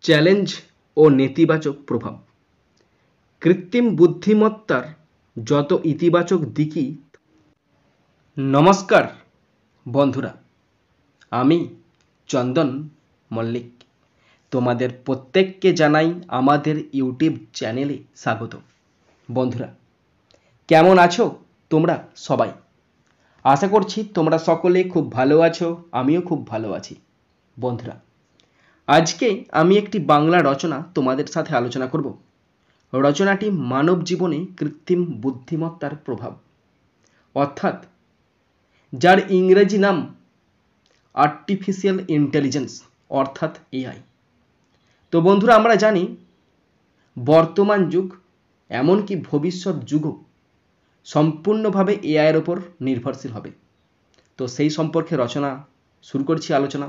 Challenge ও নেতিবাচক প্রভাব। কৃত্রিম বুদ্ধিমত্তার যত ইতিবাচক দিকই। নমস্কার বন্ধুরা, আমি চন্দন মল্লিক তোমাদের প্রত্যেককে জানাই আমাদের ইউটিউব চ্যানেলে স্বাগত। বন্ধুরা, কেমন আছো তোমরা সবাই? আশা করছি তোমরা সকলে খুব ভালো আছো, আমিও খুব ভালো আছি। বন্ধুরা, আজকে আমি একটি বাংলা রচনা তোমাদের সাথে আলোচনা করব। রচনাটি মানব জীবনে কৃত্রিম বুদ্ধিমত্তার প্রভাব, অর্থাৎ যার ইংরেজি নাম আর্টিফিশিয়াল ইন্টেলিজেন্স অর্থাৎ এআই। তো বন্ধুরা, আমরা জানি বর্তমান যুগ এমনকি ভবিষ্যৎ যুগও সম্পূর্ণভাবে এআইয়ের ওপর নির্ভরশীল হবে। তো সেই সম্পর্কে রচনা শুরু করছি আলোচনা।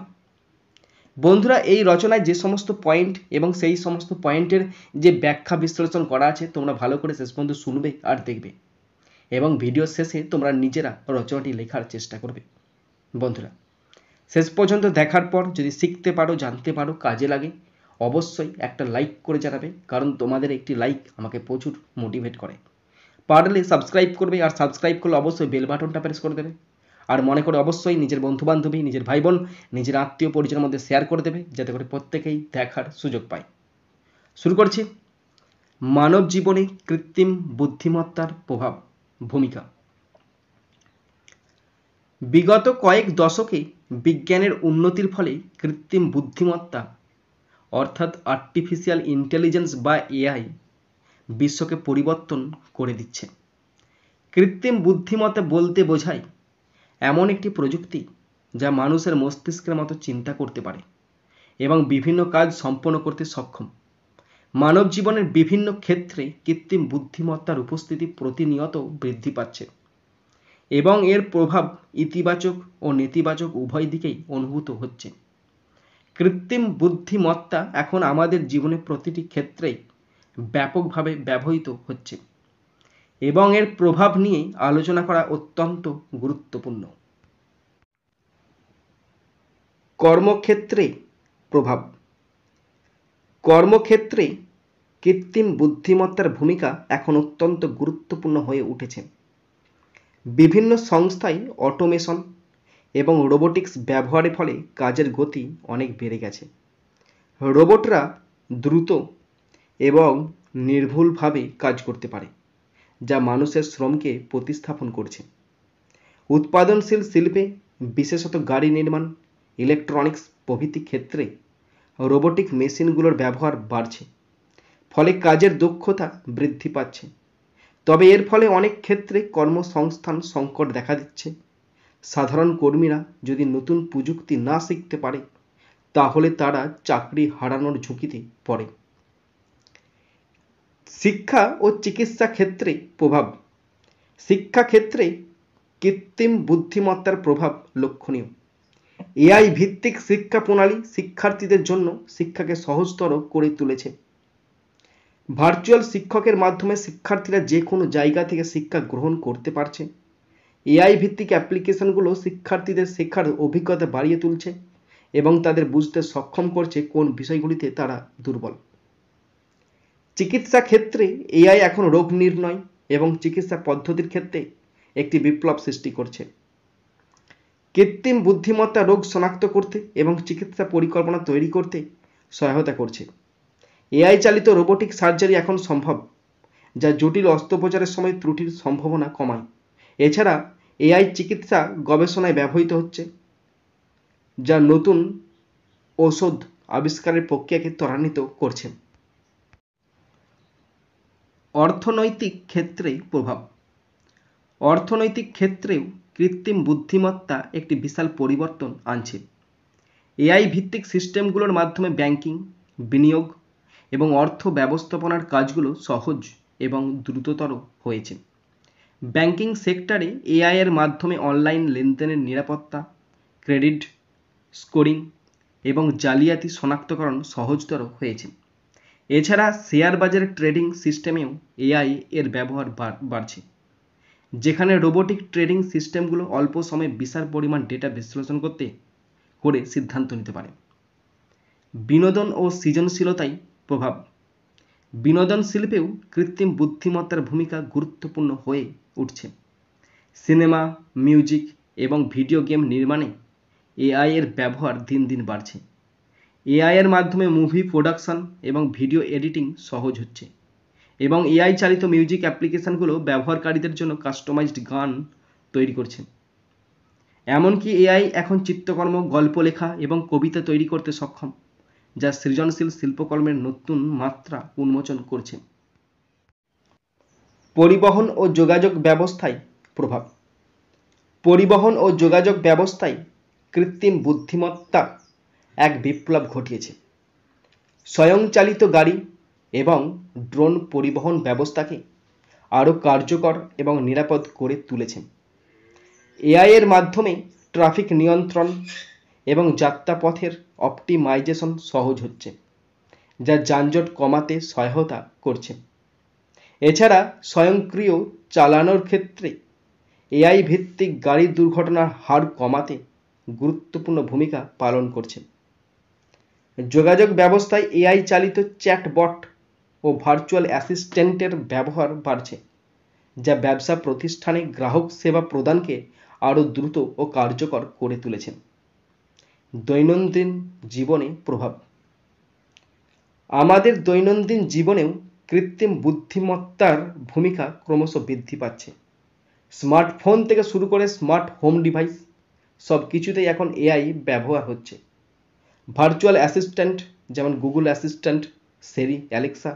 বন্ধুরা, এই রচনায় যে সমস্ত পয়েন্ট এবং সেই সমস্ত পয়েন্টের যে ব্যাখ্যা বিশ্লেষণ করা আছে তোমরা ভালো করে শেষ পর্যন্ত শুনবে আর দেখবে, এবং ভিডিও শেষে তোমরা নিজেরা রচনাটি লেখার চেষ্টা করবে। বন্ধুরা, শেষ পর্যন্ত দেখার পর যদি শিখতে পারো, জানতে পারো, কাজে লাগে, অবশ্যই একটা লাইক করে জানাবে, কারণ তোমাদের একটি লাইক আমাকে প্রচুর মোটিভেট করে। পারলে সাবস্ক্রাইব করবে, আর সাবস্ক্রাইব করলে অবশ্যই বেল বাটনটা প্রেস করে দেবে। আর মনে করে অবশ্যই নিজের বন্ধুবান্ধবী, নিজের ভাই বোন, নিজের আত্মীয় পরিজনের মধ্যে শেয়ার করে দেবে, যাতে করে প্রত্যেকেই দেখার সুযোগ পায়। শুরু করছি। মানব জীবনে কৃত্রিম বুদ্ধিমত্তার প্রভাব, ভূমিকা। বিগত কয়েক দশকে বিজ্ঞানের উন্নতির ফলে কৃত্রিম বুদ্ধিমত্তা অর্থাৎ আর্টিফিশিয়াল ইন্টেলিজেন্স বা এআই বিশ্বকে পরিবর্তন করে দিচ্ছে। কৃত্রিম বুদ্ধিমত্তা বলতে বোঝায় এমন একটি প্রযুক্তি যা মানুষের মস্তিষ্কের মতো চিন্তা করতে পারে এবং বিভিন্ন কাজ সম্পন্ন করতে সক্ষম। মানব জীবনের বিভিন্ন ক্ষেত্রে কৃত্রিম বুদ্ধিমত্তার উপস্থিতি প্রতিনিয়ত বৃদ্ধি পাচ্ছে এবং এর প্রভাব ইতিবাচক ও নেতিবাচক উভয় দিকেই অনুভূত হচ্ছে। কৃত্রিম বুদ্ধিমত্তা এখন আমাদের জীবনের প্রতিটি ক্ষেত্রেই ব্যাপকভাবে ব্যবহৃত হচ্ছে এবং এর প্রভাব নিয়ে আলোচনা করা অত্যন্ত গুরুত্বপূর্ণ। কর্মক্ষেত্রে প্রভাব। কর্মক্ষেত্রে কৃত্রিম বুদ্ধিমত্তার ভূমিকা এখন অত্যন্ত গুরুত্বপূর্ণ হয়ে উঠেছে। বিভিন্ন সংস্থায় অটোমেশন এবং রোবোটিক্স ব্যবহারের ফলে কাজের গতি অনেক বেড়ে গেছে। রোবটরা দ্রুত এবং নির্ভুলভাবে কাজ করতে পারে, যা মানুষের শ্রমকে প্রতিস্থাপন করছে। উৎপাদনশীল শিল্পে, বিশেষত গাড়ি নির্মাণ, ইলেকট্রনিক্স প্রভৃতি ক্ষেত্রে রোবোটিক মেশিনগুলোর ব্যবহার বাড়ছে, ফলে কাজের দক্ষতা বৃদ্ধি পাচ্ছে। তবে এর ফলে অনেক ক্ষেত্রে কর্মসংস্থান সংকট দেখা দিচ্ছে। সাধারণ কর্মীরা যদি নতুন প্রযুক্তি না শিখতে পারে, তাহলে তারা চাকরি হারানোর ঝুঁকিতে পড়ে। শিক্ষা ও চিকিৎসা ক্ষেত্রে প্রভাব। শিক্ষা ক্ষেত্রে কৃত্রিম বুদ্ধিমত্তার প্রভাব লক্ষণীয়। এআই ভিত্তিক শিক্ষা প্রণালী শিক্ষার্থীদের জন্য শিক্ষাকে সহজতর করে তুলেছে। ভার্চুয়াল শিক্ষকের মাধ্যমে শিক্ষার্থীরা যে কোনো জায়গা থেকে শিক্ষা গ্রহণ করতে পারছে। এআই ভিত্তিক অ্যাপ্লিকেশনগুলো শিক্ষার্থীদের শেখার অভিজ্ঞতা বাড়িয়ে তুলছে এবং তাদের বুঝতে সক্ষম করছে কোন বিষয়গুলিতে তারা দুর্বল। চিকিৎসা ক্ষেত্রে এআই এখন রোগ নির্ণয় এবং চিকিৎসা পদ্ধতির ক্ষেত্রে একটি বিপ্লব সৃষ্টি করছে। কৃত্রিম বুদ্ধিমত্তা রোগ শনাক্ত করতে এবং চিকিৎসা পরিকল্পনা তৈরি করতে সহায়তা করছে। এআই চালিত রোবোটিক সার্জারি এখন সম্ভব, যা জটিল অস্ত্রোপচারের সময় ত্রুটির সম্ভাবনা কমায়। এছাড়া এআই চিকিৎসা গবেষণায় ব্যবহৃত হচ্ছে, যা নতুন ঔষধ আবিষ্কারের প্রক্রিয়াকে ত্বরান্বিত করছে। অর্থনৈতিক ক্ষেত্রে প্রভাব। অর্থনৈতিক ক্ষেত্রেও কৃত্রিম বুদ্ধিমত্তা একটি বিশাল পরিবর্তন আনছে। এআই ভিত্তিক সিস্টেমগুলোর মাধ্যমে ব্যাংকিং, বিনিয়োগ এবং অর্থ ব্যবস্থাপনার কাজগুলো সহজ এবং দ্রুততর হয়েছে। ব্যাংকিং সেক্টরে এআই এর মাধ্যমে অনলাইন লেনদেনের নিরাপত্তা, ক্রেডিট স্কোরিং এবং জালিয়াতি শনাক্তকরণ সহজতর হয়েছে। এছাড়া শেয়ার বাজারের ট্রেডিং সিস্টেমেও এআই এর ব্যবহার বাড়ছে, যেখানে রোবোটিক ট্রেডিং সিস্টেমগুলো অল্প সময়ে বিশাল পরিমাণ ডেটা বিশ্লেষণ করে সিদ্ধান্ত নিতে পারে। বিনোদন ও সৃজনশীলতায় প্রভাব। বিনোদন শিল্পেও কৃত্রিম বুদ্ধিমত্তার ভূমিকা গুরুত্বপূর্ণ হয়ে উঠছে। সিনেমা, মিউজিক এবং ভিডিও গেম নির্মাণে এআই এর ব্যবহার দিন দিন বাড়ছে। এআই এর মাধ্যমে মুভি প্রোডাকশন এবং ভিডিও এডিটিং সহজ হচ্ছে এবং এআই চালিত মিউজিক অ্যাপ্লিকেশনগুলো ব্যবহারকারীদের জন্য কাস্টমাইজড গান তৈরি করছে। এমনকি এআই এখন চিত্রকর্ম, গল্প লেখা এবং কবিতা তৈরি করতে সক্ষম, যা সৃজনশীল শিল্পকর্মের নতুন মাত্রা উন্মোচন করছে। পরিবহন ও যোগাযোগ ব্যবস্থায় প্রভাব। পরিবহন ও যোগাযোগ ব্যবস্থায় কৃত্রিম বুদ্ধিমত্তা এক বিপ্লব ঘটিয়েছে। স্বয়ংচালিত গাড়ি এবং ড্রোন পরিবহন ব্যবস্থাকে আরও কার্যকর এবং নিরাপদ করে তুলেছে। এআই এর মাধ্যমে ট্রাফিক নিয়ন্ত্রণ এবং যাত্রাপথের অপটিমাইজেশন সহজ হচ্ছে, যা যানজট কমাতে সহায়তা করছে। এছাড়া স্বয়ংক্রিয় চালানোর ক্ষেত্রে এআই ভিত্তিক গাড়ি দুর্ঘটনার হার কমাতে গুরুত্বপূর্ণ ভূমিকা পালন করছে। যোগাযোগ ব্যবস্থায় এআই চালিত চ্যাটবট ও ভার্চুয়াল অ্যাসিস্ট্যান্টের ব্যবহার বাড়ছে, যা ব্যবসা প্রতিষ্ঠানে গ্রাহক সেবা প্রদানকে আরও দ্রুত ও কার্যকর করে তুলেছে। দৈনন্দিন জীবনে প্রভাব। আমাদের দৈনন্দিন জীবনেও কৃত্রিম বুদ্ধিমত্তার ভূমিকা ক্রমশ বৃদ্ধি পাচ্ছে। স্মার্টফোন থেকে শুরু করে স্মার্ট হোম ডিভাইস সব কিছুতেই এখন এআই ব্যবহার হচ্ছে। ভার্চুয়াল অ্যাসিস্ট্যান্ট যেমন গুগল অ্যাসিস্ট্যান্ট, সিরি, অ্যালেক্সা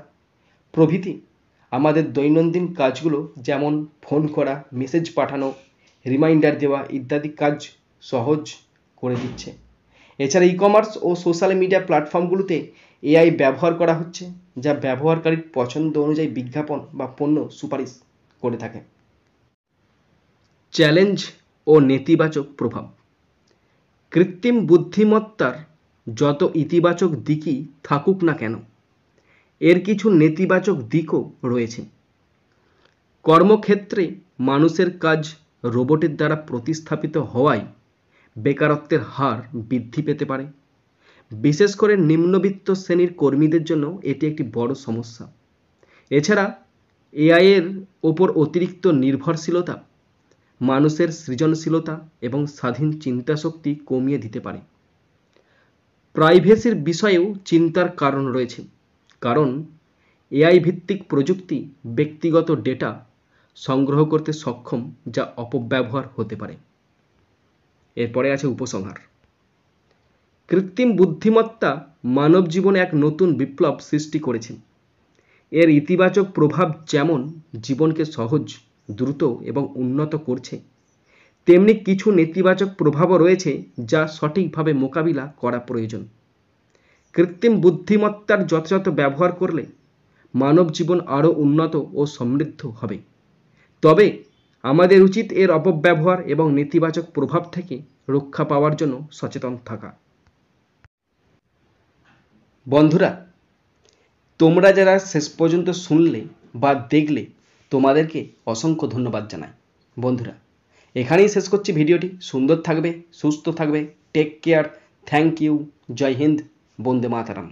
প্রভৃতি আমাদের দৈনন্দিন কাজগুলো যেমন ফোন করা, মেসেজ পাঠানো, রিমাইন্ডার দেওয়া ইত্যাদি কাজ সহজ করে দিচ্ছে। এছাড়া ই-কমার্স ও সোশ্যাল মিডিয়া প্ল্যাটফর্মগুলোতে এআই ব্যবহার করা হচ্ছে, যা ব্যবহারকারীর পছন্দ অনুযায়ী বিজ্ঞাপন বা পণ্য সুপারিশ করে থাকে। চ্যালেঞ্জ ও নেতিবাচক প্রভাব। কৃত্রিম বুদ্ধিমত্তার যত ইতিবাচক দিকই থাকুক না কেন, এর কিছু নেতিবাচক দিকও রয়েছে। কর্মক্ষেত্রে মানুষের কাজ রোবটের দ্বারা প্রতিস্থাপিত হওয়ায় বেকারত্বের হার বৃদ্ধি পেতে পারে। বিশেষ করে নিম্নবিত্ত শ্রেণীর কর্মীদের জন্য এটি একটি বড় সমস্যা। এছাড়া এআই এর ওপর অতিরিক্ত নির্ভরশীলতা মানুষের সৃজনশীলতা এবং স্বাধীন চিন্তাশক্তি কমিয়ে দিতে পারে। প্রাইভেসির বিষয়েও চিন্তার কারণ রয়েছে, কারণ এআই ভিত্তিক প্রযুক্তি ব্যক্তিগত ডেটা সংগ্রহ করতে সক্ষম, যা অপব্যবহার হতে পারে। এরপরে আছে উপসংহার। কৃত্রিম বুদ্ধিমত্তা মানব জীবনে এক নতুন বিপ্লব সৃষ্টি করেছে। এর ইতিবাচক প্রভাব যেমন জীবনকে সহজ, দ্রুত এবং উন্নত করছে, তেমনি কিছু নেতিবাচক প্রভাবও রয়েছে যা সঠিকভাবে মোকাবিলা করা প্রয়োজন। কৃত্রিম বুদ্ধিমত্তার যথাযথ ব্যবহার করলে মানব জীবন আরও উন্নত ও সমৃদ্ধ হবে। তবে আমাদের উচিত এর অপব্যবহার এবং নেতিবাচক প্রভাব থেকে রক্ষা পাওয়ার জন্য সচেতন থাকা। বন্ধুরা, তোমরা যারা শেষ পর্যন্ত শুনলে বা দেখলে, তোমাদেরকে অসংখ্য ধন্যবাদ জানাই। বন্ধুরা, এখানেই শেষ করছি ভিডিওটি। সুন্দর থাকবে, সুস্থ থাকবে, টেক কেয়ার, থ্যাংক ইউ, জয় হিন্দ, বন্দে মাতরম।